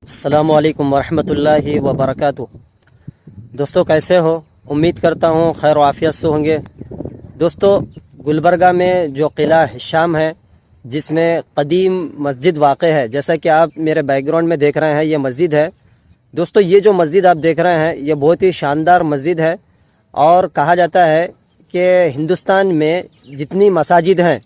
अस्सलाम वालेकुम वरहमतुल्लाहि वबरकातुह। दोस्तों कैसे हो? उम्मीद करता हूँ खैर आफियत से होंगे। दोस्तों गुलबर्गा में जो किला हिशाम है जिसमें कदीम मस्जिद वाक़ है, जैसा कि आप मेरे बैकग्राउंड में देख रहे हैं ये मस्जिद है। दोस्तों ये जो मस्जिद आप देख रहे हैं ये बहुत ही शानदार मस्जिद है और कहा जाता है कि हिंदुस्तान में जितनी मसाजिद हैं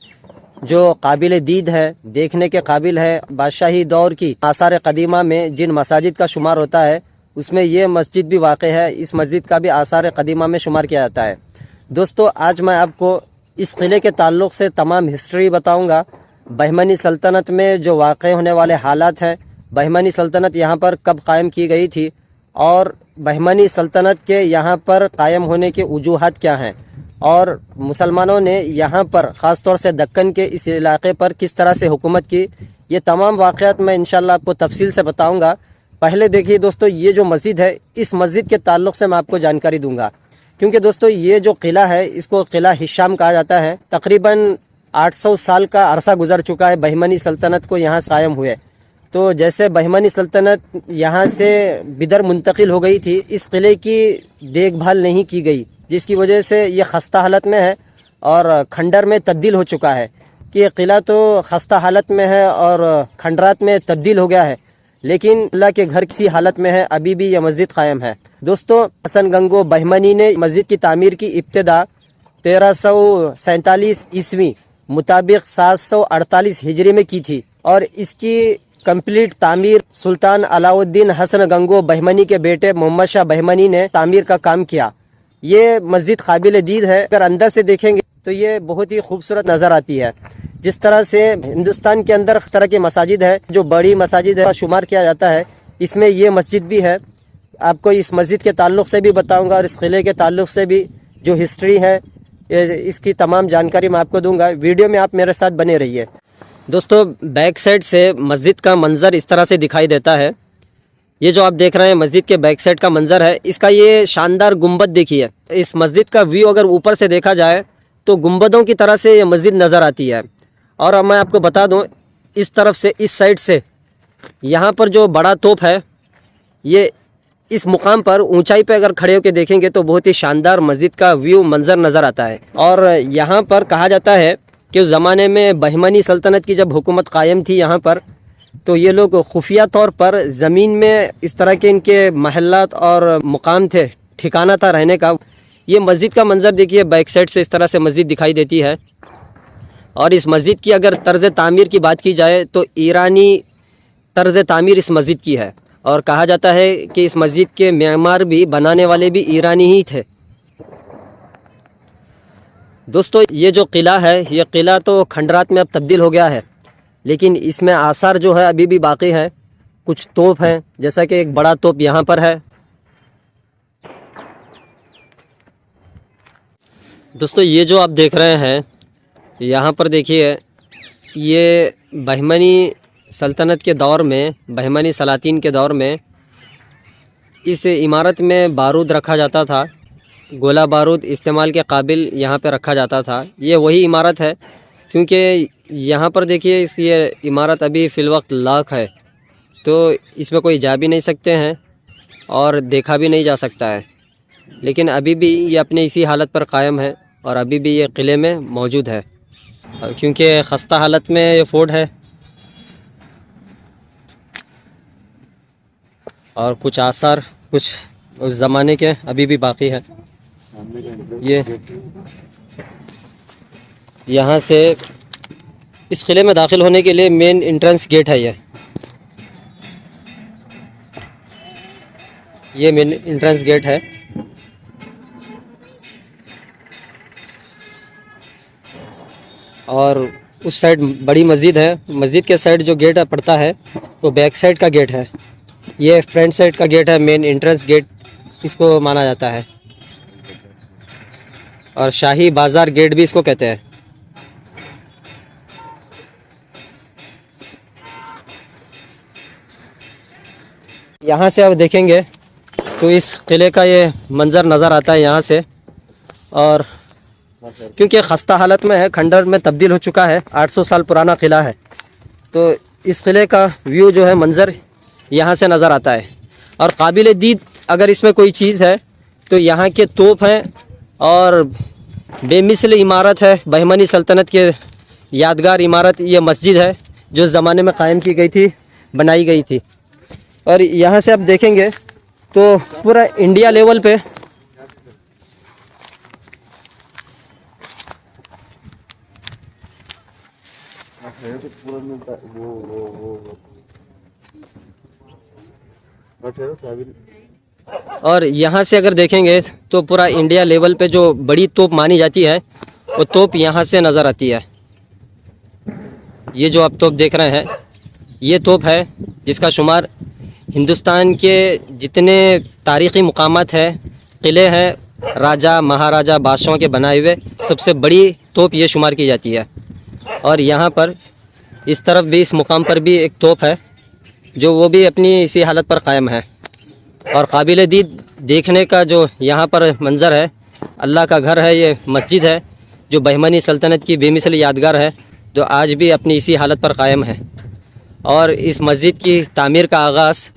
जो काबिल दीद है, देखने के काबिल है, बादशाही दौर की आसार कदीमा में जिन मसाजिद का शुमार होता है उसमें ये मस्जिद भी वाक़ है। इस मस्जिद का भी आसार कदीमा में शुमार किया जाता है। दोस्तों आज मैं आपको इस किले के ताल्लुक़ से तमाम हिस्ट्री बताऊंगा। बहमनी सल्तनत में जो वाक़ होने वाले हालात हैं, बहमनी सल्तनत यहाँ पर कब कायम की गई थी और बहमनी सल्तनत के यहाँ पर कायम होने के वजूहात क्या हैं और मुसलमानों ने यहाँ पर ख़ास तौर से दक्कन के इस इलाक़े पर किस तरह से हुकूमत की, ये तमाम वाक़यात मैं इंशाअल्लाह आपको तफसील से बताऊँगा। पहले देखिए दोस्तों ये जो मस्जिद है इस मस्जिद के ताल्लुक़ से मैं आपको जानकारी दूँगा, क्योंकि दोस्तों ये जो किला है इसको किला हिशाम कहा जाता है। तकरीबन 800 साल का अरसा गुजर चुका है बहमनी सल्तनत को यहाँ से कायम हुए। तो जैसे बहमनी सल्तनत यहाँ से बिदर मुंतकिल हो गई थी, इस किले की देखभाल नहीं की गई जिसकी वजह से ये खस्ता हालत में है और खंडर में तब्दील हो चुका है कि ये किला तो खस्ता हालत में है और खंडरात में तब्दील हो गया है, लेकिन अल्लाह के घर किसी हालत में है, अभी भी ये मस्जिद कायम है। दोस्तों हसन गंगो बहमनी ने मस्जिद की तामीर की इब्तिदा 1347 ईस्वी मुताबिक 748 हिजरी में की थी और इसकी कंप्लीट तामीर सुल्तान अलाउद्दीन हसन गंगो बहमनी के बेटे मोहम्मद शाह बहमनी ने तामीर का काम किया। ये मस्जिद काबिल दीद है, अगर अंदर से देखेंगे तो ये बहुत ही खूबसूरत नज़र आती है। जिस तरह से हिंदुस्तान के अंदर इस तरह की मसाजिद है जो बड़ी मसाजिद है शुमार किया जाता है, इसमें ये मस्जिद भी है। आपको इस मस्जिद के ताल्लुक़ से भी बताऊंगा और इस किले के ताल्लुक़ से भी जो हिस्ट्री है इसकी तमाम जानकारी मैं आपको दूंगा। वीडियो में आप मेरे साथ बने रहिए। दोस्तों बैक साइड से मस्जिद का मंज़र इस तरह से दिखाई देता है। ये जो आप देख रहे हैं मस्जिद के बैक साइड का मंज़र है, इसका ये शानदार गुंबद देखिए। इस मस्जिद का व्यू अगर ऊपर से देखा जाए तो गुंबदों की तरह से ये मस्जिद नज़र आती है। और अब मैं आपको बता दूं इस तरफ से इस साइड से यहाँ पर जो बड़ा तोप है ये इस मुकाम पर ऊंचाई पे अगर खड़े होकर देखेंगे तो बहुत ही शानदार मस्जिद का व्यू मंज़र नज़र आता है। और यहाँ पर कहा जाता है कि उस ज़माने में बहमनी सल्तनत की जब हुकूमत कायम थी यहाँ पर, तो ये लोग खुफिया तौर पर ज़मीन में इस तरह के इनके महल्लात और मुकाम थे, ठिकाना था रहने का। ये मस्जिद का मंज़र देखिए, बैक साइड से इस तरह से मस्जिद दिखाई देती है। और इस मस्जिद की अगर तर्ज़ तामीर की बात की जाए तो ईरानी तर्ज़ तामीर इस मस्जिद की है और कहा जाता है कि इस मस्जिद के मेमार भी, बनाने वाले भी ईरानी ही थे। दोस्तों ये जो किला है ये किला तो खंडरात में अब तब्दील हो गया है, लेकिन इसमें आसार जो है अभी भी बाकी है। कुछ तोप हैं, जैसा कि एक बड़ा तोप यहाँ पर है। दोस्तों ये जो आप देख रहे हैं यहाँ पर देखिए, ये बहमनी सल्तनत के दौर में, बहमनी सलातीन के दौर में इस इमारत में बारूद रखा जाता था, गोला बारूद इस्तेमाल के काबिल यहाँ पे रखा जाता था। ये वही इमारत है, क्योंकि यहाँ पर देखिए ये इमारत अभी फ़िलवक्त लाख है, तो इसमें कोई जा भी नहीं सकते हैं और देखा भी नहीं जा सकता है, लेकिन अभी भी ये अपने इसी हालत पर कायम है और अभी भी ये किले में मौजूद है। और क्योंकि खस्ता हालत में ये फोर्ट है और कुछ आसार कुछ उस ज़माने के अभी भी बाकी है। ये यहाँ से इस किले में दाखिल होने के लिए मेन एंट्रेंस गेट है। ये मेन एंट्रेंस गेट है। और उस साइड बड़ी मस्जिद है, मस्जिद के साइड जो गेट पड़ता है वो बैक साइड का गेट है। ये फ्रंट साइड का गेट है, मेन एंट्रेंस गेट इसको माना जाता है और शाही बाज़ार गेट भी इसको कहते हैं। यहाँ से आप देखेंगे तो इस किले का ये मंज़र नज़र आता है यहाँ से। और क्योंकि खस्ता हालत में है, खंडर में तब्दील हो चुका है, 800 साल पुराना किला है, तो इस किले का व्यू जो है मंज़र यहाँ से नज़र आता है। اور قابل دید اگر اس میں کوئی چیز ہے تو یہاں کے توپ ہیں اور بے مثل عمارت ہے، بہمنی سلطنت کے یادگار عمارت یہ مسجد ہے جو اس زمانے میں قائم کی گئی تھی، بنائی گئی تھی۔ اور یہاں سے آپ دیکھیں گے تو پورا انڈیا لیول پہ اور یہاں سے اگر دیکھیں گے تو پورا انڈیا لیول پہ جو بڑی توپ مانی جاتی ہے وہ توپ یہاں سے نظر آتی ہے۔ یہ جو آپ توپ دیکھ رہے ہیں یہ توپ ہے جس کا شمار ہندوستان کے جتنے تاریخی مقامات ہیں، قلعے ہیں، راجہ مہاراجہ بادشاہوں کے بنائے ہوئے، سب سے بڑی توپ یہ شمار کی جاتی ہے۔ اور یہاں پر اس طرف بھی، اس مقام پر بھی ایک توپ ہے جو وہ بھی اپنی اسی حالت پر قائم ہے۔ اور قابل دید دیکھنے کا جو یہاں پر منظر ہے، اللہ کا گھر ہے، یہ مسجد ہے جو بہمنی سلطنت کی بے مثل یادگار ہے، جو آج بھی اپنی اسی حالت پر قائم ہے۔ اور اس مسجد کی تعمیر کا آغاز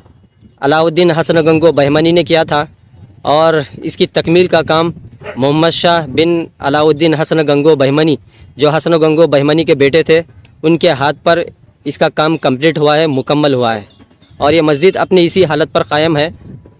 علاؤ الدین حسن گنگو بہمنی نے کیا تھا، اور اس کی تکمیل کا کام محمد شاہ بن علاؤ الدین حسن گنگو بہمنی، جو حسن گنگو بہمنی کے بیٹے تھے، ان کے ہاتھ پر اس کا کام کمپلیٹ ہوا ہے، مکمل ہوا ہے۔ اور یہ مسجد اپنی اسی حالت پر قائم ہے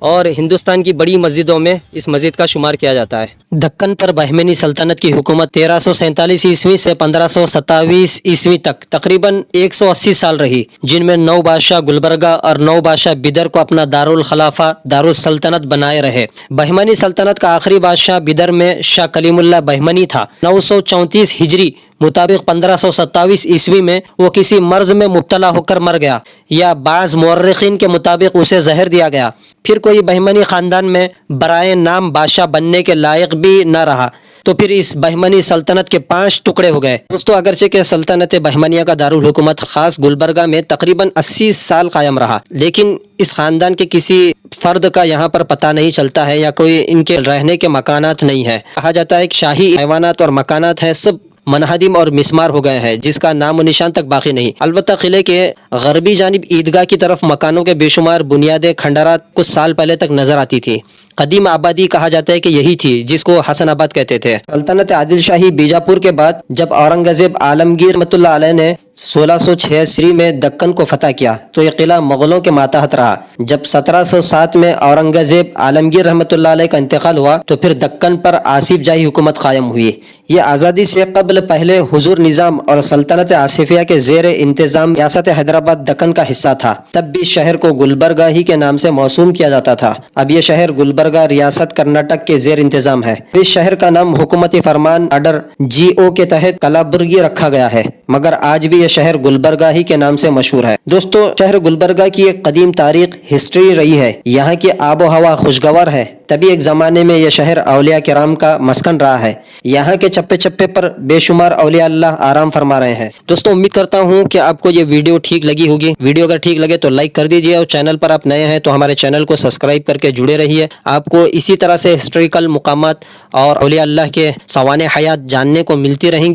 اور ہندوستان کی بڑی مسجدوں میں اس مسجد کا شمار کیا جاتا ہے۔ دکن پر بہمنی سلطنت کی حکومت 1347 عیسوی سے 1527 عیسوی تک تقریباً 180 سال رہی، جن میں 9 بادشاہ گلبرگہ اور 9 بادشاہ بدر کو اپنا دارالخلافہ دارالسلطنت بنائے رہے۔ بہمنی سلطنت کا آخری بادشاہ بدر میں شاہ کلیم اللہ بہمنی تھا۔ 934 ہجری مطابق 1527 عیسوی میں وہ کسی مرض میں مبتلا ہو کر مر گیا، یا بعض مورخین کے مطابق اسے زہر دیا گیا۔ پھر کوئی بہمنی خاندان میں برائے نام بادشاہ بننے کے لائق بھی نہ رہا، تو پھر اس بہمنی سلطنت کے 5 ٹکڑے ہو گئے۔ دوستو اگرچہ کہ سلطنت بہمنیہ کا دارالحکومت خاص گلبرگہ میں تقریباً 80 سال قائم رہا، لیکن اس خاندان کے کسی فرد کا یہاں پر پتہ نہیں چلتا ہے، یا کوئی ان کے رہنے کے مکانات نہیں ہے۔ کہا جاتا ہے کہ شاہی حیوانات اور مکانات ہیں سب منہدم اور مسمار ہو گئے ہیں، جس کا نام و نشان تک باقی نہیں۔ البتہ قلعے کے غربی جانب عیدگاہ کی طرف مکانوں کے بے شمار بنیادیں کھنڈرات کچھ سال پہلے تک نظر آتی تھی۔ قدیم آبادی کہا جاتا ہے کہ یہی تھی جس کو حسن آباد کہتے تھے۔ سلطنت عادل شاہی بیجاپور کے بعد جب اورنگزیب عالمگیر رحمۃ اللہ علیہ نے 1686 میں دکن کو فتح کیا تو یہ قلعہ مغلوں کے ماتحت رہا۔ جب 1707 میں اورنگزیب عالمگیر رحمۃ اللہ علیہ کا انتقال ہوا تو پھر دکن پر آصف جاہی حکومت قائم ہوئی۔ یہ آزادی سے قبل پہلے حضور نظام اور سلطنت آصفیہ کے زیر انتظام ریاست حیدرآباد دکن کا حصہ تھا۔ تب بھی شہر کو گلبرگہ ہی کے نام سے موسوم کیا جاتا تھا۔ اب یہ شہر گلبرگہ ریاست کرناٹک کے زیر انتظام ہے۔ اس شہر کا نام حکومتی فرمان آرڈر GO کے تحت کلابرگی رکھا گیا ہے، مگر آج بھی یہ شہر گلبرگہ ہی کے نام سے مشہور ہے۔ دوستو شہر گلبرگہ کی ایک قدیم تاریخ ہسٹری رہی ہے۔ یہاں کی آب و ہوا خوشگوار ہے، تبھی ایک زمانے میں یہ شہر اولیاء کرام کا مسکن رہا ہے۔ یہاں کے چپے چپے پر بے شمار اولیاء اللہ آرام فرما رہے ہیں۔ دوستو امید کرتا ہوں کہ آپ کو یہ ویڈیو ٹھیک لگی ہوگی۔ ویڈیو اگر ٹھیک لگے تو لائک کر دیجئے، اور چینل پر آپ نئے ہیں تو ہمارے چینل کو سبسکرائب کر کے جڑے رہیے۔ آپ کو اسی طرح سے ہسٹوریکل مقامات اور اولیاء اللہ کے سوانح حیات جاننے کو ملتی رہیں گی۔